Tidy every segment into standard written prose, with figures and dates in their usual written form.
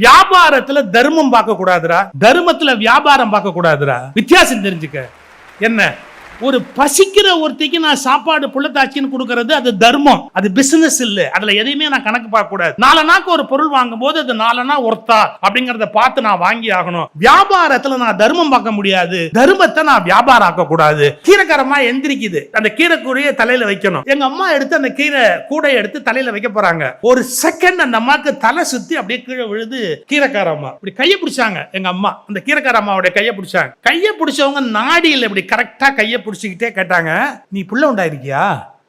வியாபாரத்துல தர்மம் பார்க்க கூடாதுடா, தர்மத்துல வியாபாரம் பார்க்க கூடாதுடா. வித்தியாசம் தெரிஞ்சுக்க. என்ன ஒரு பசிக்கிற ஒருத்திக்கு நான் சாப்பாடு புள்ளத்தாச்சின்னு கொடுக்கறது அது தர்மம், அது பிசினஸ் இல்ல. அதுல எதையுமே நான் கணக்கு பார்க்க கூடாது. நாலனாக்கு ஒரு பொருள் வாங்கும் போது அது நாலனா ஒர்த்தா அப்படிங்கறத பார்த்து நான் வாங்கி ஆகணும். வியாபாரத்துல நான் தர்மம் பார்க்க முடியாது, தர்மத்தை நான் வியாபாரம் ஆக்க கூடாது. கீரைக்காரமா எந்திரிக்குது, அந்த கீரை கூடையை தலையில வைக்கணும். எங்க அம்மா எடுத்து அந்த கீரை கூடையை எடுத்து தலையில வைக்க போறாங்க. ஒரு செகண்ட் அந்த அம்மாக்கு தலை சுத்தி அப்படியே கீழே விழுது. கீரைக்காரம்மா இப்படி கையை பிடிச்சாங்க. எங்க அம்மா அந்த கீரைக்காரம்மாவுடைய கையை பிடிச்சாங்க. கையை பிடிச்சவங்க நாடியில் இப்படி கரெக்டா கையை பிடிச்சிக்கிட்டே கேட்டாங்க, நீ புள்ள உண்டாயிருக்கியா?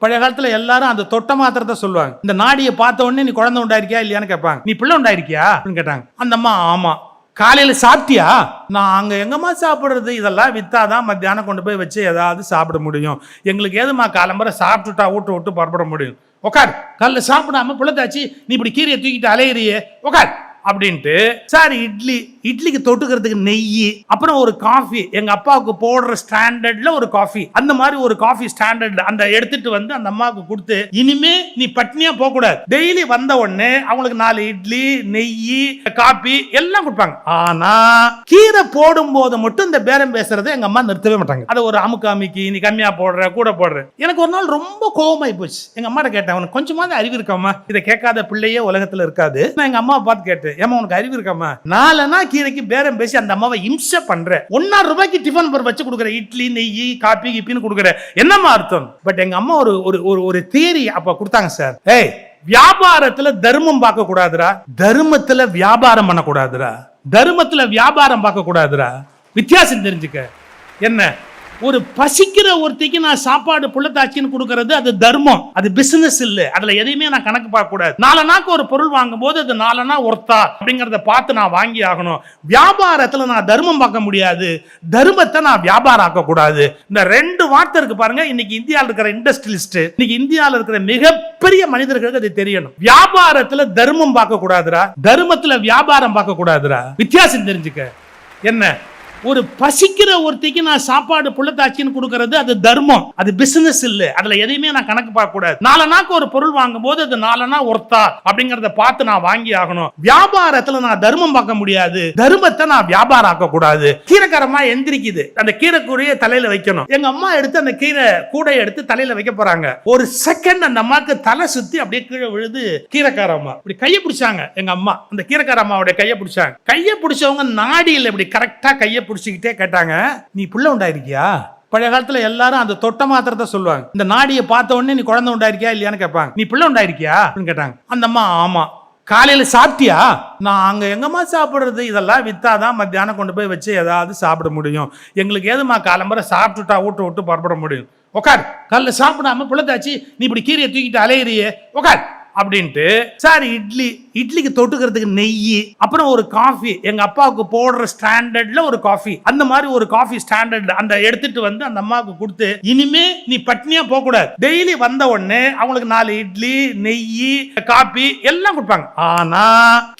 பழைய காலத்துல எல்லாரும் அந்த தொட்ட மாத்திரத்தை சொல்லுவாங்க. இந்த நாடியை பார்த்த உடனே நீ குழந்தை உண்டாயிருக்கியா இல்லையான்னு கேட்பாங்க. நீ புள்ள உண்டாயிருக்கியா அப்படின்னு கேட்டாங்க. அந்த அம்மா ஆமா. காலையில சாப்பிட்டியா? நான் அங்க எங்கம்மா சாப்பிடுறது, இதெல்லாம் வித்தாதான் மத்தியானம் கொண்டு போய் வச்சு ஏதாவது சாப்பிட முடியும். எங்களுக்கு ஏதுமா காலம்பரை சாப்பிட்டுட்டா ஊட்ட விட்டு புறப்பட முடியும். உக்கார், காலைல சாப்பிடாம புள்ளத்தாச்சு நீ இப்படி கீரையை தூக்கிட்டு அலையிறியே, உக்கார் அப்படின்ட்டு. சார் இட்லிக்கு தொட்டுக்கிறதுக்கு நெய், அப்புறம் ஒரு காஃபி, எங்க அப்பாவுக்கு போடுற ஸ்டாண்டர்ட்ல ஒரு காஃபி, அந்த மாதிரி ஒரு காஃபி ஸ்டாண்டர்ட் அந்த எடுத்துட்டு வந்து அந்த அம்மாவுக்கு கொடுத்து, இனிமே நீ பட்னியா போக கூடாது. டெய்லி வந்த உடனே அவங்களுக்கு 4 இட்லி, நெய், காபி எல்லாம் கொடுப்பாங்க. ஆனா கீரை போடும் போது மட்டும் இந்த பேரம் பேசுறதை எங்க அம்மா நிறுத்தவே மாட்டாங்க. அதை ஒரு அமுக்கு நீ கம்மியா போடுற கூட போடுற. எனக்கு ஒரு நாள் ரொம்ப கோவமாயி போச்சு. எங்க அம்மா கேட்டேன், உனக்கு கொஞ்சமாவது அறிவு இருக்காமா? இதை கேட்காத பிள்ளையே உலகத்துல இருக்காது. நான் எங்க அம்மா பார்த்து கேட்டேன், ஏமா உனக்கு அறிவு இருக்காமா? நாலனா கீரைக்கு பேரம் பேசி அந்த அம்மாவை இம்சை பண்ற. 1 ரூபாய்க்கு டிஃபன் பர் வச்சு கொடுக்குற, இட்லி நெய் காபி கிப்பின்னு கொடுக்குற, என்னமா அர்த்தம்? பட் எங்க அம்மா ஒரு தியரி அப்ப கொடுத்தாங்க சார். ஏய், வியாபாரத்துல தர்மம் பார்க்க கூடாதுடா, தர்மத்துல வியாபாரம் பண்ண கூடாதுடா, தர்மத்துல வியாபாரம் பார்க்க கூடாதுடா. வித்தியாசம் தெரிஞ்சுக்க. என்ன ஒரு பசிக்கிற ஒருத்திக்கு நான் சாப்பாடு புள்ளத்தாச்சின்னு கொடுக்கறது அது தர்மம், அது பிசினஸ் இல்ல. அதுல எதையுமே நான் கணக்கு பார்க்க கூடாது. நாலனாக்கு ஒரு பொருள் வாங்கும் போது அது நாலனா ஒர்த்தா அப்படிங்கறத பார்த்து நான் வாங்கி ஆகணும். வியாபாரத்துல நான் தர்மம் பார்க்க முடியாது, தர்மத்தை நான் வியாபாரம் ஆக்க கூடாது. இந்த 2 வார்த்தை இருக்கு பாருங்க. இன்னைக்கு இந்தியாவில் இருக்கிற இண்டஸ்ட்ரியலிஸ்ட், இன்னைக்கு இந்தியாவில் இருக்கிற மிகப்பெரிய மனிதர்களுக்கு அது தெரியணும். வியாபாரத்துல தர்மம் பார்க்க கூடாதுடா, தர்மத்துல வியாபாரம் பார்க்க கூடாதுடா. வித்தியாசம் தெரிஞ்சுக்க. என்ன ஒரு பசிக்கிற ஒருத்திக்கு நான் சாப்பாடு புள்ளத்தாச்சின்னு கொடுக்கறது அது தர்மம், அது பிசினஸ் இல்ல. அதுல எதையுமே நான் கணக்கு பார்க்க கூடாது. நாலனாக்கு ஒரு பொருள் வாங்கும் போது அது நாலனா ஒர்த்தா அப்படிங்கறத பார்த்து நான் வாங்கி ஆகணும். வியாபாரத்துல நான் தர்மம் பார்க்க முடியாது, தர்மத்தை நான் வியாபாரம் ஆக்க கூடாது. கீரைக்காரமா எந்திரிக்குது, அந்த கீரை கூடையை தலையில வைக்கணும். எங்க அம்மா எடுத்து அந்த கீரை கூடையை எடுத்து தலையில வைக்க போறாங்க. ஒரு செகண்ட் அந்த அம்மாக்கு தலை சுத்தி அப்படியே கீழே விழுது. கீரைக்காரம்மா இப்படி கையை பிடிச்சாங்க. எங்க அம்மா அந்த கீரைக்காரம்மாவுடைய கையை பிடிச்சாங்க. கையை பிடிச்சவங்க நாடியில் இப்படி கரெக்டா கையை பிடிச்சிக்கிட்டே கேட்டாங்க, நீ புள்ள உண்டாயிருக்கியா? பழைய காலத்துல எல்லாரும் அந்த தொட்ட மாத்திரத்தை சொல்லுவாங்க. இந்த நாடியை பார்த்த உடனே நீ குழந்தை உண்டாயிருக்கியா இல்லையான்னு கேட்பாங்க. நீ புள்ள உண்டாயிருக்கியா அப்படின்னு கேட்டாங்க. அந்த அம்மா ஆமா. காலையில சாப்பிட்டியா? நான் அங்க எங்கம்மா சாப்பிடுறது, இதெல்லாம் வித்தாதான் மத்தியானம் கொண்டு போய் வச்சு ஏதாவது சாப்பிட முடியும். எங்களுக்கு ஏதுமா காலம்பரை சாப்பிட்டுட்டா ஊட்ட விட்டு புறப்பட முடியும். உக்கார், காலைல சாப்பிடாம புள்ளத்தாச்சு நீ இப்படி கீரையை தூக்கிட்டு அலையிறியே, உக்கார் அப்படின்ட்டு. சார் இட்லிக்கு தொட்டுக்கிறதுக்கு நெய், அப்புறம் ஒரு காஃபி, எங்க அப்பாவுக்கு போடுற ஸ்டாண்டர்ட்ல ஒரு காஃபி, அந்த மாதிரி ஒரு காஃபி ஸ்டாண்டர்ட் அந்த எடுத்துட்டு வந்து அந்த அம்மாவுக்கு கொடுத்து, இனிமே நீ பட்னியா போக கூடாது. டெய்லி வந்த உடனே அவங்களுக்கு 4 இட்லி, நெய், காபி எல்லாம் கொடுப்பாங்க. ஆனா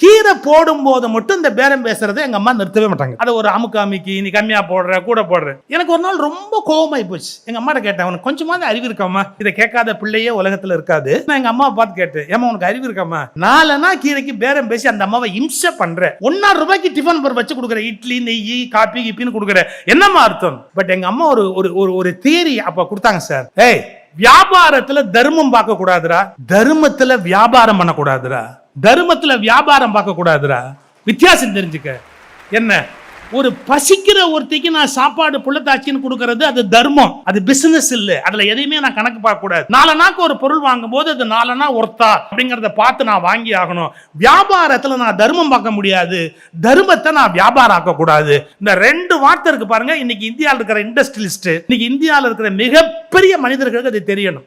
கீரை போடும் போது மட்டும் இந்த பேரம் பேசுறதை எங்க அம்மா நிறுத்தவே மாட்டாங்க. அதை ஒரு அமுக்கு நீ கம்மியா போடுற கூட போடுற. எனக்கு ஒரு நாள் ரொம்ப கோவமாயி போச்சு. எங்க அம்மா கேட்டேன், உனக்கு கொஞ்சமாவது அறிவு இருக்காமா? இதை கேட்காத பிள்ளையே உலகத்துல இருக்காது. நான் எங்க அம்மா பார்த்து கேட்டேன், ஏமா உனக்கு அறிவு இருக்காமா? நாலனா கீரைக்கு பேரம் பேசி அந்த அம்மாவை இம்சை பண்ற. 1 ரூபாய்க்கு டிஃபன் பர் வச்சு கொடுக்குற, இட்லி நெய் காபி கிப்பின்னு கொடுக்குற, என்னமா அர்த்தம்? பட் எங்க அம்மா ஒரு தியரி அப்ப கொடுத்தாங்க சார். ஏய், வியாபாரத்துல தர்மம் பார்க்க கூடாதுடா, தர்மத்துல வியாபாரம் பண்ண கூடாதுடா, தர்மத்துல வியாபாரம் பார்க்க கூடாதுடா. வித்தியாசம் தெரிஞ்சுக்க. என்ன ஒரு பசிக்கிற ஒருத்திக்கு நான் சாப்பாடு புள்ளத்தாச்சின்னு கொடுக்கறது அது தர்மம், அது பிசினஸ் இல்ல. அதுல எதையுமே நான் கணக்கு பார்க்க கூடாது. நாலனாக்கு ஒரு பொருள் வாங்கும் போது அது நாலனா ஒர்த்தா அப்படிங்கறத பார்த்து நான் வாங்கி ஆகணும். வியாபாரத்துல நான் தர்மம் பார்க்க முடியாது, தர்மத்தை நான் வியாபாரம் ஆக்க கூடாது. இந்த 2 வார்த்தை இருக்கு பாருங்க. இன்னைக்கு இந்தியாவில் இருக்கிற இண்டஸ்ட்ரியலிஸ்ட், இன்னைக்கு இந்தியாவில் இருக்கிற மிகப்பெரிய மனிதர்களுக்கு அது தெரியணும்.